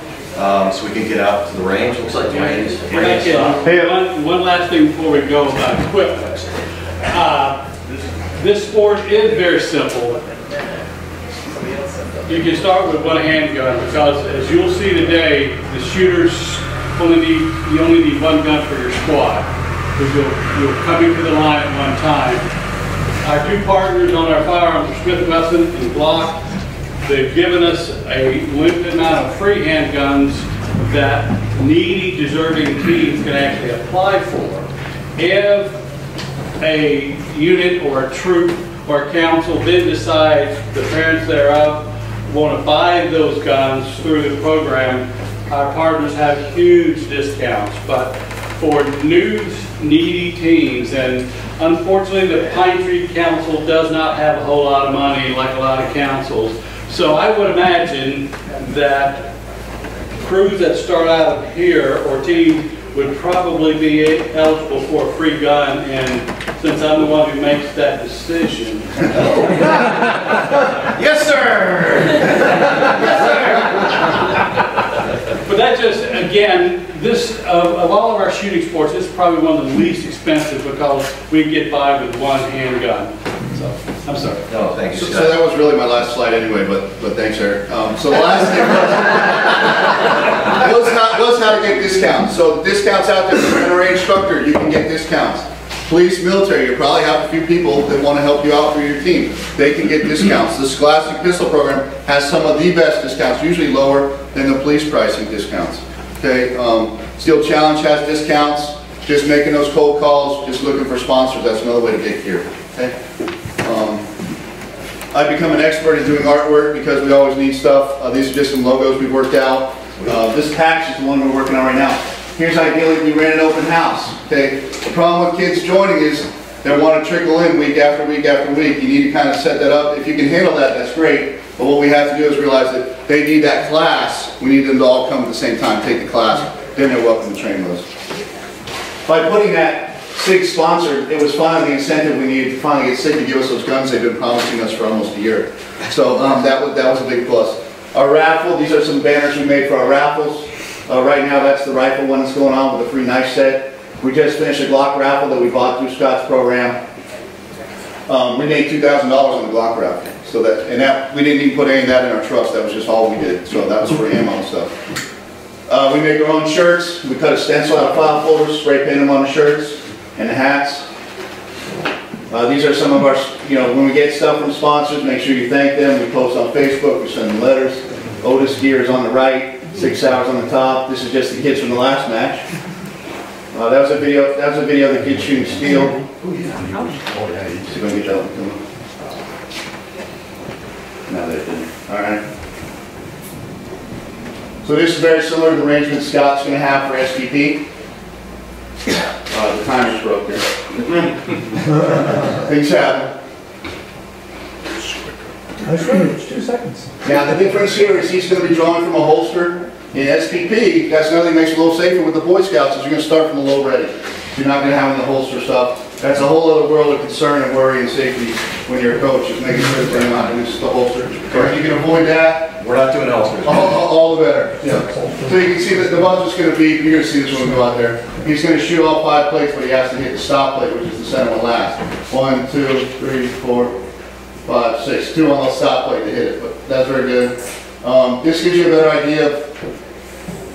so we can get out to the range. Looks like the range is one last thing before we go about equipment. This sport is very simple. You can start with one handgun because, as you'll see today, the shooters you only need one gun for your squad because you'll come into the line at one time. Our two partners on our firearms are Smith & Wesson and Glock. They've given us a limited amount of free handguns that needy, deserving teams can actually apply for. If a unit or a troop or a council then decides, the parents thereof, want to buy those guns through the program, our partners have huge discounts. But for new, needy teams, and unfortunately the Pine Tree Council does not have a whole lot of money like a lot of councils. So I would imagine that crews that start out of here or teams would probably be eligible for a free gun, and since I'm the one who makes that decision. Yes, sir! But that just, again, this, of all of our shooting sports, this is probably one of the least expensive because we get by with one handgun. So, I'm sorry. No, thank you, So Scott. that was really my last slide anyway, but thanks, Eric. So the last thing was how to get discounts. So the discounts out there, if you're an NRA instructor, you can get discounts. Police, military, you probably have a few people that want to help you out for your team. They can get discounts. The Scholastic Pistol Program has some of the best discounts, usually lower than the police pricing discounts. Okay, Steel Challenge has discounts. Just making those cold calls, just looking for sponsors, that's another way to get gear. Okay. I've become an expert in doing artwork because we always need stuff. These are just some logos we've worked out. This patch is the one we're working on right now. Here's ideally we ran an open house. Okay. The problem with kids joining is they want to trickle in week after week after week. You need to kind of set that up. If you can handle that, that's great. But what we have to do is realize that they need that class. We need them to all come at the same time, take the class. Then they're welcome to train those. By putting that SIG sponsor, it was finally the incentive we needed to finally get SIG to give us those guns they've been promising us for almost a year. So that was a big plus. Our raffle, these are some banners we made for our raffles. Right now that's the rifle one that's going on with a free knife set. We just finished a Glock raffle that we bought through Scott's program. We made $2,000 on the Glock raffle. So that we didn't even put any of that in our trucks, that was just all we did. So that was for ammo and stuff. We make our own shirts. We cut a stencil out of file folders, spray paint them on the shirts and the hats. These are some of our, when we get stuff from sponsors, make sure you thank them. We post on Facebook, we send them letters. Otis Gear is on the right, 6 hours on the top. This is just the kids from the last match. That was a video of the kids shooting steel. So go get that one. No, they didn't. All right. So this is very similar to the arrangement Scott's going to have for SPP. The timer's broke here. Things happen. It's 2 seconds. Now the difference here is he's going to be drawing from a holster. In SPP, that's another thing that makes it a little safer with the Boy Scouts is you're going to start from a low ready. You're not going to have any holster stuff. That's a whole other world of concern and worry and safety when you're a coach, is making sure that they're not loose the holster. If you can avoid that, We're not doing holsters. all the better. Yeah. So you can see that the buzz is going to be, you're going to see this when we go out there. He's going to shoot all 5 plates, but he has to hit the stop plate, which is the center one last. 1, 2, 3, 4, 5, 6. 2 on the stop plate to hit it, but that's very good. This gives you a better idea of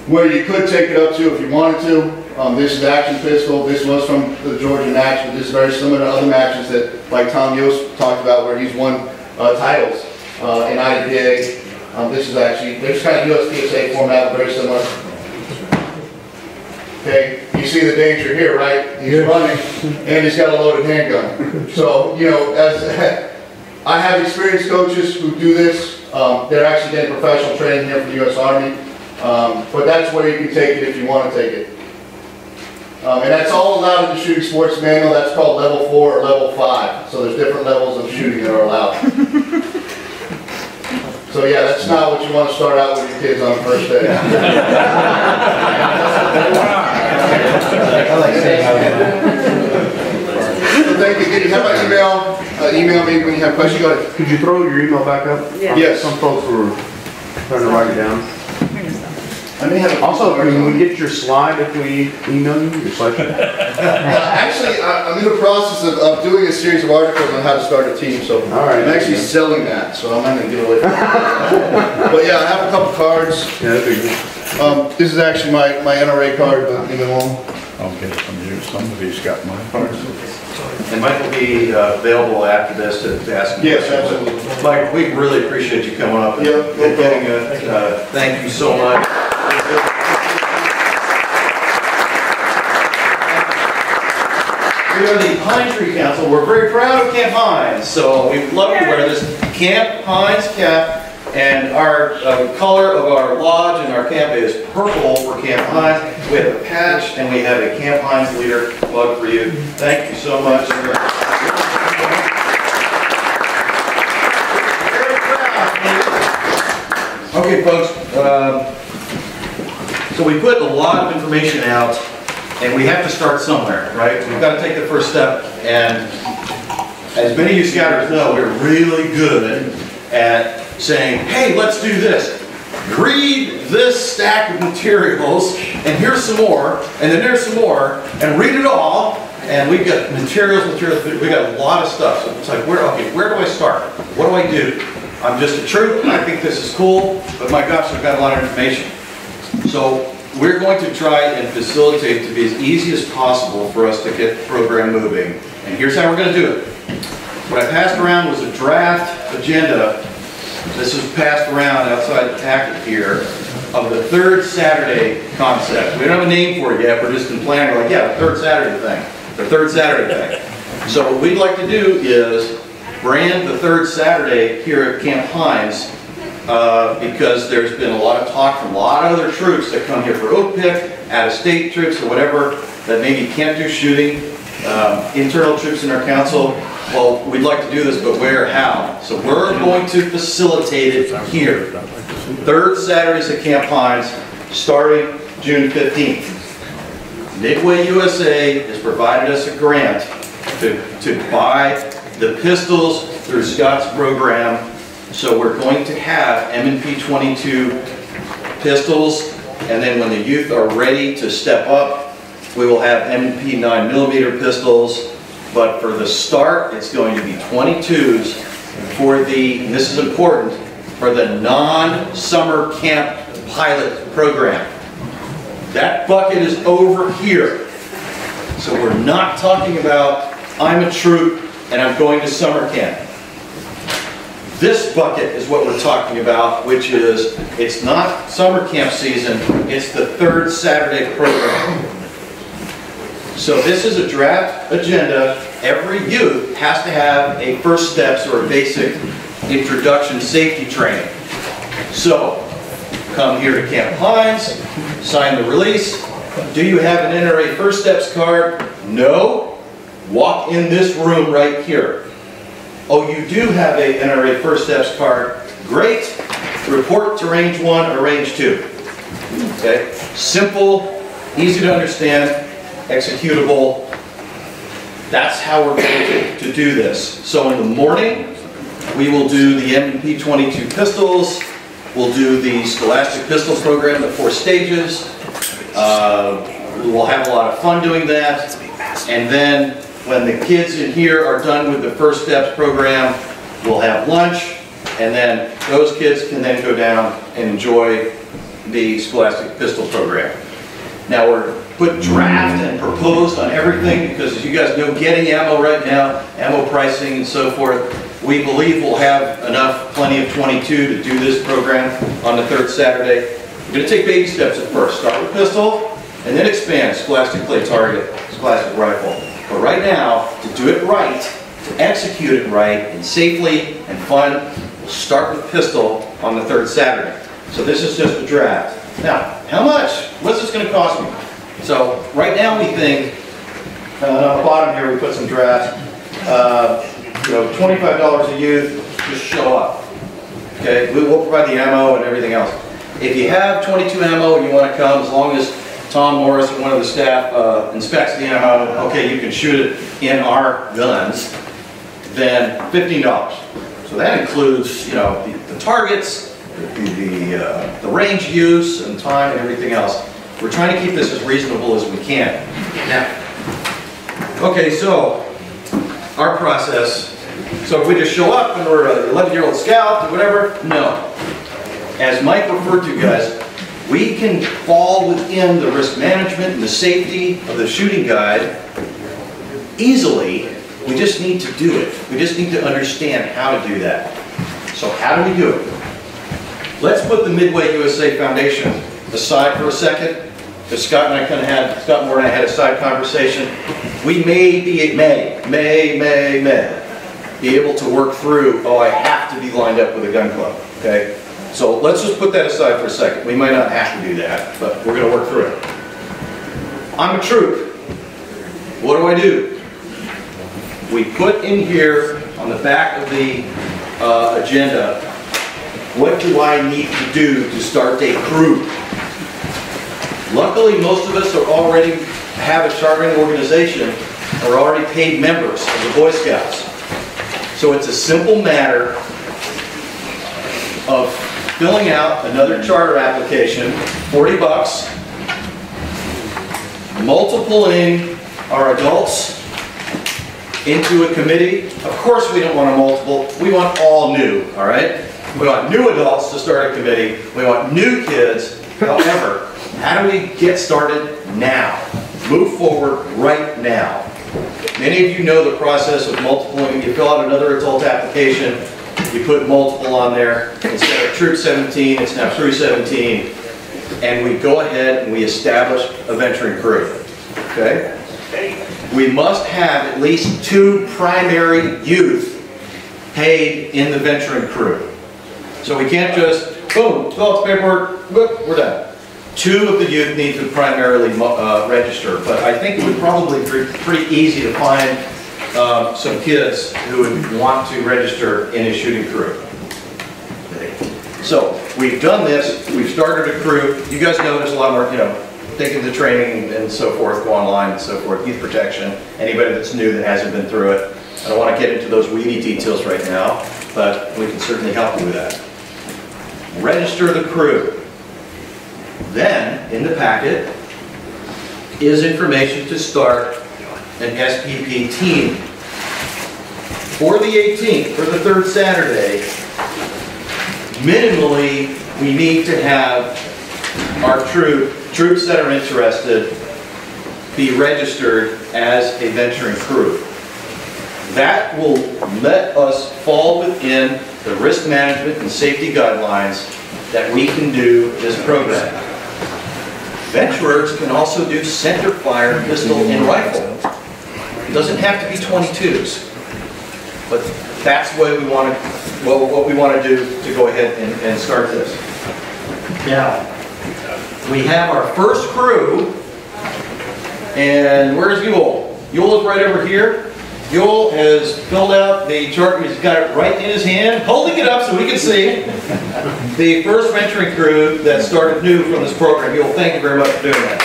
where you could take it up to if you wanted to. This is action pistol. This was from the Georgia match, but this is very similar to other matches that, like Tom Yost talked about, where he's won titles in IDA. This is actually, there's kind of USPSA format, very similar. Okay, you see the danger here, right? He's running, and he's got a loaded handgun. So, you know, as I have experienced coaches who do this. They're actually getting professional training here from the U.S. Army. But that's where you can take it if you want to take it. And that's all allowed in the shooting sports manual. That's called level 4 or level 5. So there's different levels of shooting that are allowed. So yeah, that's not what you want to start out with your kids on the first day. I like saying So thank you. Giddy, how about email? Email me when you have questions. Go ahead. Could you throw your email back up? Yeah. Yes. Some folks were trying to write it down. I may have Also, can we get your slide if we email you? Your slideshow? Actually, I'm in the process of doing a series of articles on how to start a team, so All right. I'm actually selling that, so I'm not going to give away. But yeah, I have a couple cards. Yeah, that'd be good. This is actually my NRA card, in the home. I'll get it from you. Somebody's got my cards. And Mike will be available after this to ask him Yes, questions. absolutely. Mike, we really appreciate you coming up and Yeah, no and getting a, thank you so much. We are the Pine Tree Council. We're very proud of Camp Hinds, so we love to wear this Camp Hinds cap. And our color of our lodge and our camp is purple for Camp Hinds. We have a patch and we have a Camp Hinds leader plug for you. Thank you so much. Very proud. Okay, folks. So we put a lot of information out, and we have to start somewhere, right? We've got to take the first step, and as many of you scouters know, we're really good at saying, hey, let's do this. Read this stack of materials, and here's some more, and then there's some more, and read it all, and we've got materials, we got a lot of stuff. So it's like, where do I start? What do I do? I'm just a troop, I think this is cool, but my gosh, I've got a lot of information. So we're going to try and facilitate to be as easy as possible for us to get the program moving. And here's how we're going to do it. What I passed around was a draft agenda. This was passed around outside the packet here of the third Saturday concept. We don't have a name for it yet. We're just in planning. We're like, yeah, the third Saturday thing. The third Saturday thing. So what we'd like to do is brand the third Saturday here at Camp Hinds because there's been a lot of talk from a lot of other troops that come here for oat pick, out-of-state troops or whatever that maybe can't do shooting, internal troops in our council. Well, we'd like to do this, but where, how? So we're going to facilitate it here. Third Saturdays at Camp Hinds, starting June 15th. Midway USA has provided us a grant to buy the pistols through Scott's program. So we're going to have M&P 22 pistols, and then when the youth are ready to step up, we will have M&P 9mm pistols. But for the start, it's going to be 22s for the, and this is important, for the non-summer camp pilot program. That bucket is over here. So we're not talking about, I'm a troop and I'm going to summer camp. This bucket is what we're talking about, which is, it's not summer camp season, it's the third Saturday program. So this is a draft agenda. Every youth has to have a first steps or a basic introduction safety training. So come here to Camp Hinds, sign the release. Do you have an NRA first steps card? No. Walk in this room right here. Oh, you do have a NRA first steps card. Great. Report to range 1 or range 2. Okay. Simple, easy to understand, executable. That's how we're going to do this. So in the morning, we will do the M&P 22 pistols. We'll do the Scholastic Pistol Program, the 4 stages. We'll have a lot of fun doing that. And then when the kids in here are done with the First Steps program, we'll have lunch. And then those kids can then go down and enjoy the Scholastic Pistol Program. Now we're put draft and proposed on everything because, as you guys know, getting ammo right now, ammo pricing and so forth, we believe we'll have plenty of 22 to do this program on the 3rd Saturday. We're going to take baby steps at first. Start with pistol and then expand Scholastic Clay Target, Scholastic Rifle. But right now, to do it right, to execute it right and safely and fun, we'll start with pistol on the 3rd Saturday. So this is just a draft. Now, how much? What's this going to cost me? So right now we think, on the bottom here we put some drafts, $25 a youth, just show up. Okay, we'll provide the ammo and everything else. If you have 22 ammo and you want to come, as long as Tom Morris and one of the staff inspects the ammo, okay, you can shoot it in our guns, then $15. So that includes, the targets, the range use and time and everything else. We're trying to keep this as reasonable as we can. Now, okay, so our process. So if we just show up and we're an 11-year-old scout or whatever, no. As Mike referred to, guys, we can fall within the risk management and the safety of the shooting guide easily. We just need to do it. We just need to understand how to do that. So how do we do it? Let's put the Midway USA Foundation aside for a second, because Scott Moore and I had a side conversation. We may be able to work through, I have to be lined up with a gun club, okay? So let's just put that aside for a second. We might not have to do that, but we're going to work through it. I'm a troop. What do? We put in here on the back of the agenda, what do I need to do to start a crew? Luckily, most of us have a chartering organization, are already paid members of the Boy Scouts. So it's a simple matter of filling out another charter application, 40 bucks, multiplying our adults into a committee. Of course we don't want a multiple, we want all new, all right? We want new adults to start a committee, we want new kids. However, how do we get started now? Move forward right now. Many of you know the process of multiplying. You fill out another adult application, you put multiple on there. Instead of Troop 17, it's now Crew 17. And we go ahead and we establish a venturing crew. Okay? We must have at least 2 primary youth paid in the venturing crew. So we can't just, boom, fill out the paperwork, whoop, we're done. 2 of the youth need to primarily register, but I think it would probably be pretty easy to find some kids who would want to register in a shooting crew. Okay. So we've done this, we've started a crew. You guys know there's a lot more, taking the training and so forth, go online and so forth, youth protection, anybody that's new that hasn't been through it. I don't want to get into those weedy details right now, but we can certainly help you with that. Register the crew. Then, in the packet, is information to start an SPP team. For the 18th, for the 3rd Saturday, minimally, we need to have our troops that are interested be registered as a venturing crew. That will let us fall within the risk management and safety guidelines that we can do this program. Venturers can also do center fire, pistol, and rifle. It doesn't have to be 22s, but that's what we want to do to go ahead and start this. Now, we have our first crew, and where's Yule? Yule is right over here. Yule has filled out the chart. He's got it right in his hand, holding it up so we can see. The first venturing crew that started new from this program. Yule, thank you very much for doing that.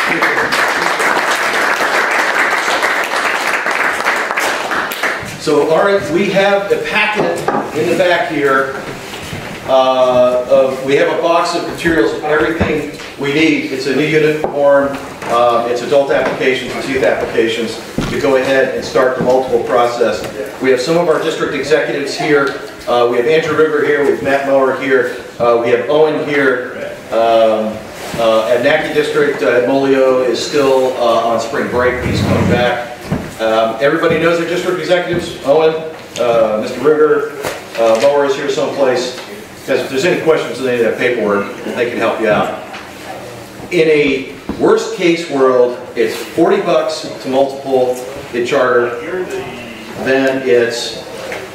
So, all right, we have a packet in the back here. We have a box of materials, everything we need. It's a new unit form. It's adult applications, it's youth applications to go ahead and start the multiple process. We have some of our district executives here. We have Andrew River here. We have Matt Mower here. We have Owen here. At Naki District, Molio is still on spring break. He's coming back. Everybody knows their district executives. Owen, Mr. River, Mower is here someplace. Because if there's any questions with any of that paperwork, they can help you out. In a worst case world, it's $40 to multiple in charter. Then it's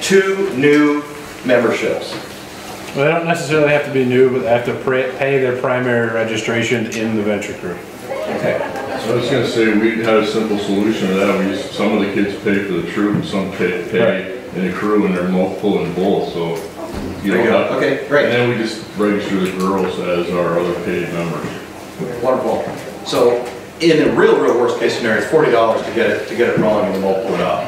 2 new memberships. Well, they don't necessarily have to be new, but they have to pay their primary registration in the venture crew. Okay. So I was gonna say, we had a simple solution to that. We used, some of the kids pay for the troop, and some pay in the crew, and they're multiple in both, so. You know, Okay, great. And then we just register the girls as our other paid members. Wonderful. So, in the real worst case scenario, it's $40 to get it rolling and the multiple it up.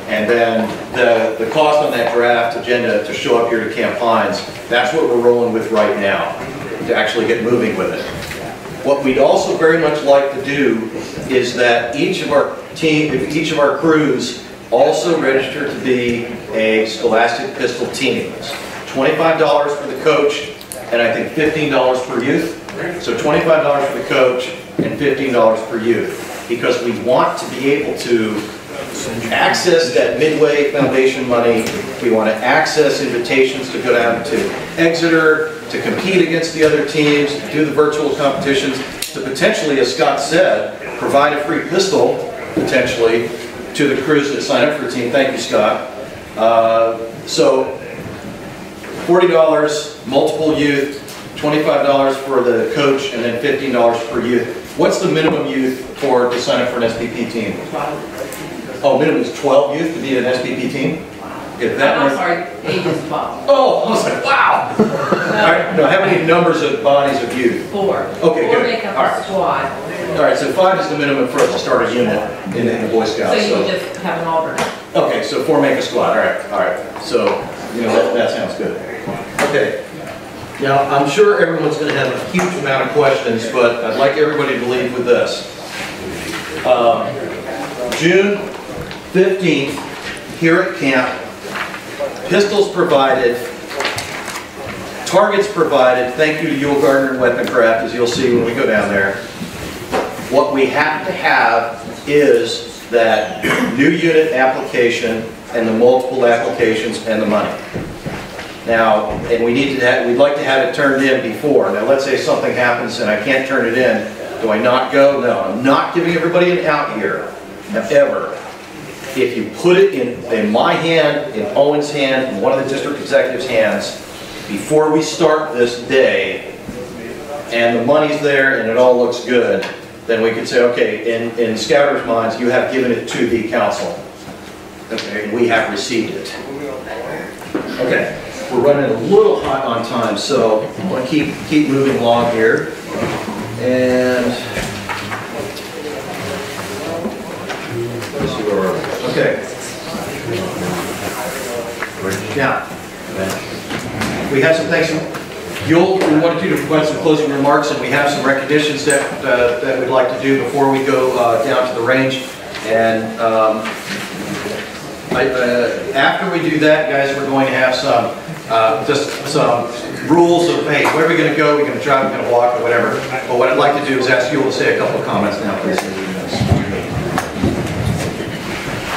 And then the cost on that draft agenda to show up here to Camp Hinds, that's what we're rolling with right now, to actually get moving with it. What we'd also very much like to do is that each of our crews also register to be a Scholastic Pistol team. It's $25 for the coach, and I think $15 per youth. So $25 for the coach and $15 per youth, because we want to be able to access that Midway Foundation money. We want to access invitations to go down to Exeter, to compete against the other teams, to do the virtual competitions, to potentially, as Scott said, provide a free pistol, potentially, to the crews that sign up for the team. Thank you, Scott. So $40, multiple youth, $25 for the coach, and then $15 per youth. What's the minimum youth to sign up for an SPP team? Oh, minimum is 12 youth to be an SPP team? I'm sorry, age is 12. Oh, I was like, wow! All right, no, how many numbers of bodies of youth? 4. Okay, 4 good. make up All a right. squad. All right, so 5 is the minimum for us to start a unit in the Boy So Scouts. you would just have an alternate. Okay, so 4 make a squad. All right. So, you know, that sounds good. Okay. Now, I'm sure everyone's going to have a huge amount of questions, but I'd like everybody to leave with this. June 15th, here at camp, pistols provided, targets provided. Thank you to Yule Gardner and Weaponcraft, as you'll see when we go down there. What we have to have is that new unit application and the multiple applications and the money. Now, and we'd like to have it turned in before. Now, let's say something happens and I can't turn it in. Do I not go? No, I'm not giving everybody an out here, ever. If you put it in my hand, in Owen's hand, in one of the district executives' hands, before we start this day, and the money's there and it all looks good, then we can say, okay, in Scouter's minds, you have given it to the council. Okay, and we have received it. Okay, we're running a little hot on time, so I want to keep moving along here. And let's see where we're at. Okay. Now, we have some things. Yule, we wanted you to provide some closing remarks, and we have some recognitions that we'd like to do before we go down to the range. And after we do that, guys, we're going to have just some rules of, hey, where are we going to go? We're going to drive, we're going to walk, or whatever. But what I'd like to do is ask Yule to say a couple of comments now, please.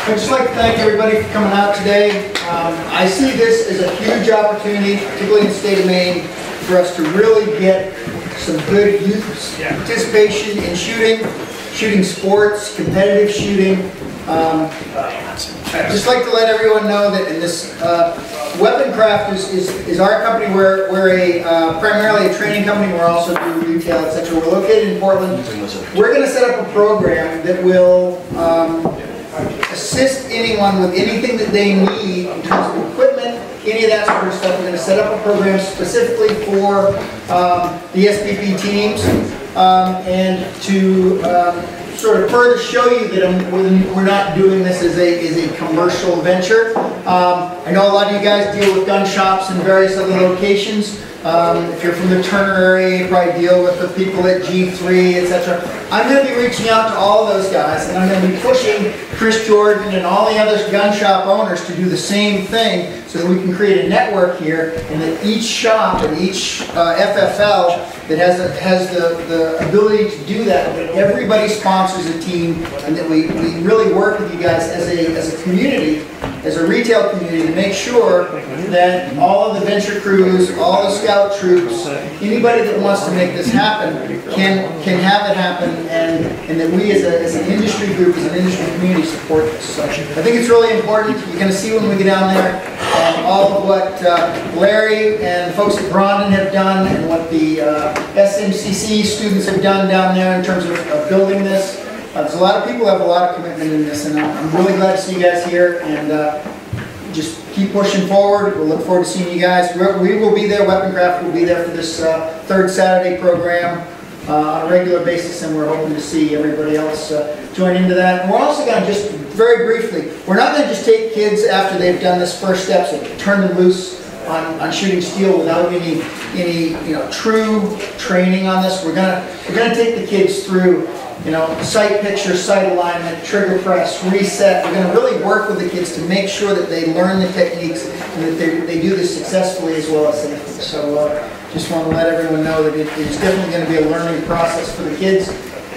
I'd just like to thank everybody for coming out today. I see this as a huge opportunity, particularly in the state of Maine, for us to really get some good youth participation in shooting sports, competitive shooting. I'd just like to let everyone know that in this, Weaponcraft is our company. We're primarily a training company. We're also do retail, etc. We're located in Portland. We're going to set up a program that will assist anyone with anything that they need in terms of equipment, any of that sort of stuff. We're going to set up a program specifically for the SPP teams and to sort of further show you that we're not doing this as a commercial venture. I know a lot of you guys deal with gun shops in various other locations. If you're from the Turner area, you probably deal with the people at G3, etc. I'm going to be reaching out to all of those guys, and I'm going to be pushing Chris Jordan and all the other gun shop owners to do the same thing so that we can create a network here, and that each shop and each FFL that has the ability to do that everybody sponsors a team, and that we really work with you guys as a community, as a retail community, to make sure that all of the venture crews, all the scout troops, anybody that wants to make this happen can have it happen, and that we as an industry group, as an industry community, support this. So I think it's really important. You're going to see when we get down there all of what Larry and the folks at Brondon have done, and what the SMCC students have done down there in terms of building this. There's a lot of people who have a lot of commitment in this, and I'm really glad to see you guys here, and just keep pushing forward. We'll look forward to seeing you guys. We will be there, Weaponcraft will be there for this third Saturday program on a regular basis, and we're hoping to see everybody else join into that. And we're also going to just, very briefly, we're not going to just take kids after they've done this first step, so turn them loose on shooting steel without any true training on this. We're gonna take the kids through, sight picture, sight alignment, trigger press, reset. We're gonna really work with the kids to make sure that they learn the techniques and that they do this successfully as well as safely. So just want to let everyone know that it is definitely going to be a learning process for the kids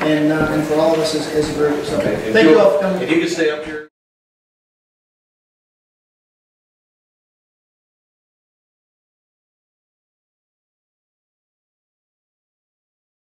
and for all of us as a group. So thank you all for coming. If you could stay up here.